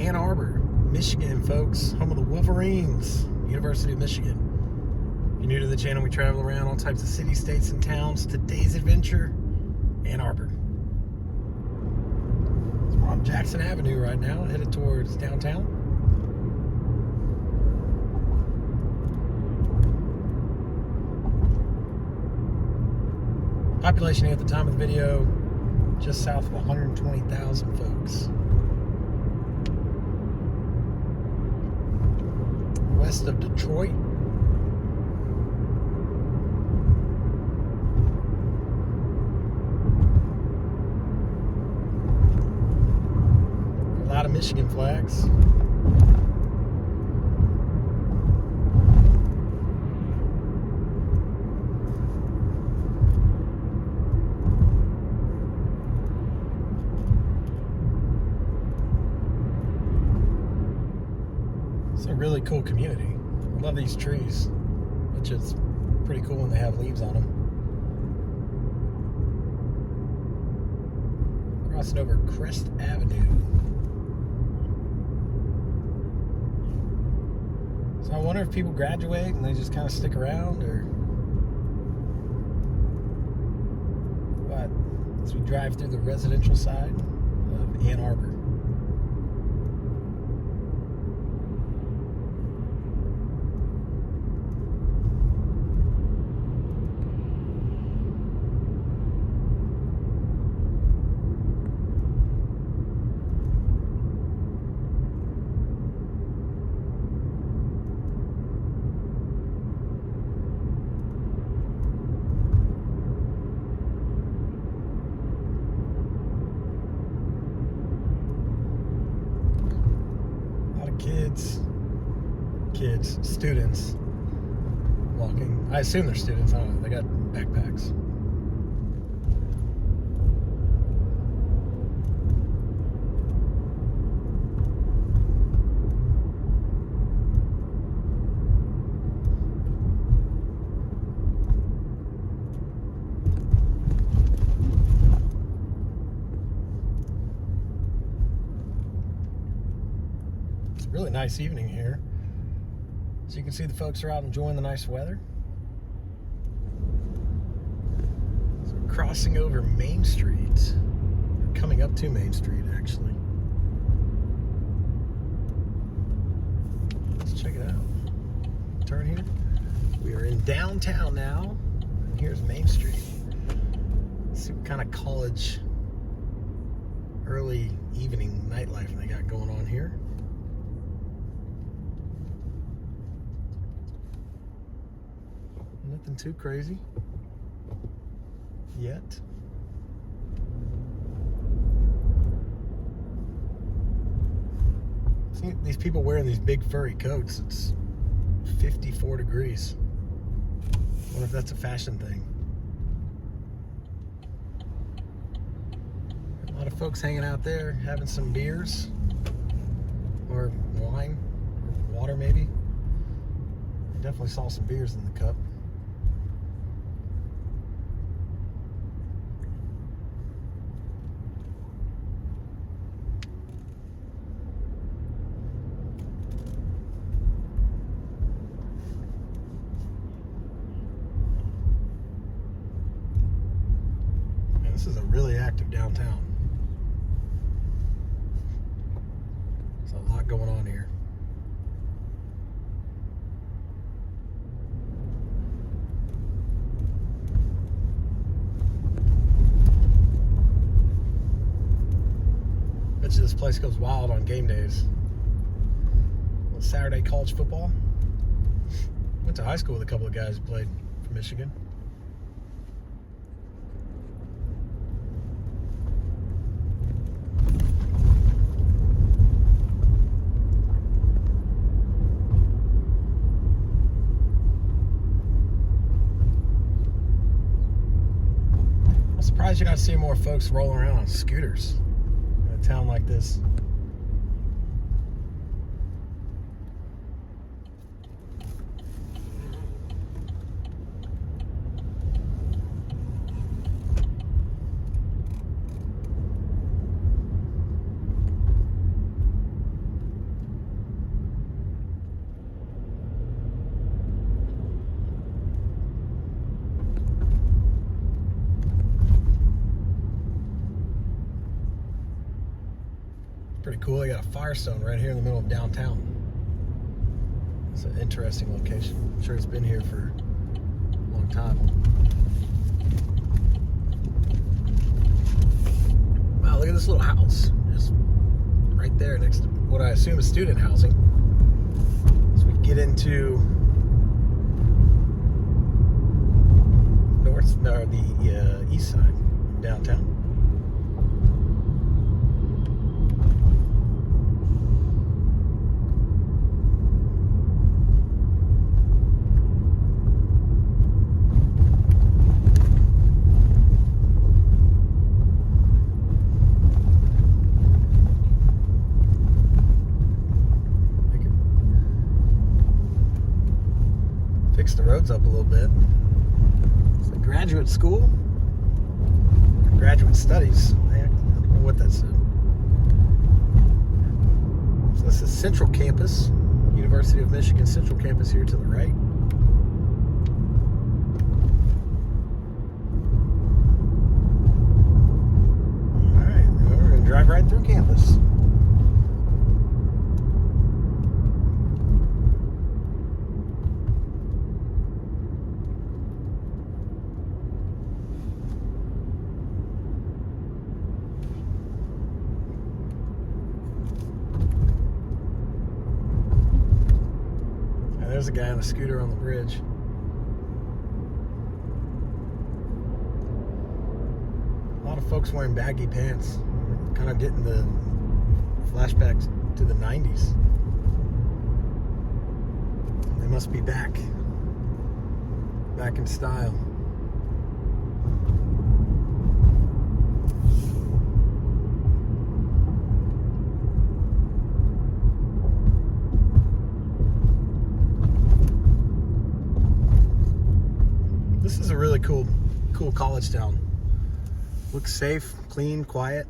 Ann Arbor, Michigan, folks. Home of the Wolverines, University of Michigan. If you're new to the channel, we travel around all types of cities, states, and towns. Today's adventure, Ann Arbor. So we're on Jackson Avenue right now, headed towards downtown. Population here at the time of the video, just south of 120,000 folks. West of Detroit. A lot of Michigan flags. It's a really cool community. I love these trees, which is pretty cool when they have leaves on them. Crossing over Crest Avenue. So I wonder if people graduate and they just kind of stick around, or what, as we drive through the residential side of Ann Arbor. Students walking. I assume they're students. I don't know. They got backpacks. It's a really nice evening here. So you can see the folks are out enjoying the nice weather. So we're crossing over Main Street. We're coming up to Main Street, actually. Let's check it out. Turn here. We are in downtown now. And here's Main Street. Let's see what kind of college early evening nightlife they got going on here. Nothing too crazy yet. See these people wearing these big furry coats. It's 54 degrees. I wonder if that's a fashion thing. A lot of folks hanging out there having some beers or wine or water maybe. Definitely saw some beers in the cup. This is a really active downtown. There's a lot going on here. Bet you this place goes wild on game days. A little Saturday college football. Went to high school with a couple of guys who played for Michigan. Surprised you're not seeing more folks rolling around on scooters in a town like this. Pretty cool. They got a Firestone right here in the middle of downtown. It's an interesting location. I'm sure it's been here for a long time. Wow, look at this little house. Just right there next to what I assume is student housing. So we get into the east side of downtown. Fix the roads up a little bit. It's a graduate school, graduate studies. I don't know what that said. So this is Central Campus, University of Michigan Central Campus here to the right. All right, we're going to drive right through campus. There's a guy on a scooter on the bridge. A lot of folks wearing baggy pants. Kind of getting the flashbacks to the 90s. They must be back in style. This is a really cool college town. Looks safe, clean, quiet.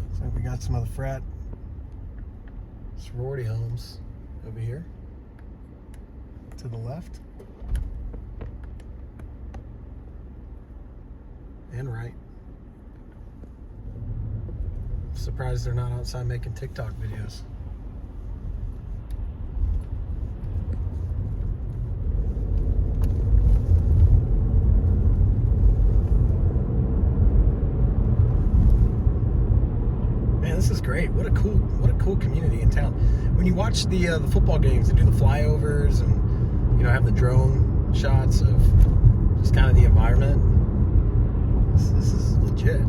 Looks like we got some of the frat sorority homes over here to the left and right. Surprised they're not outside making TikTok videos. This is great. What a cool community in town. When you watch the football games, they do the flyovers and have the drone shots of just kind of the environment. This is legit.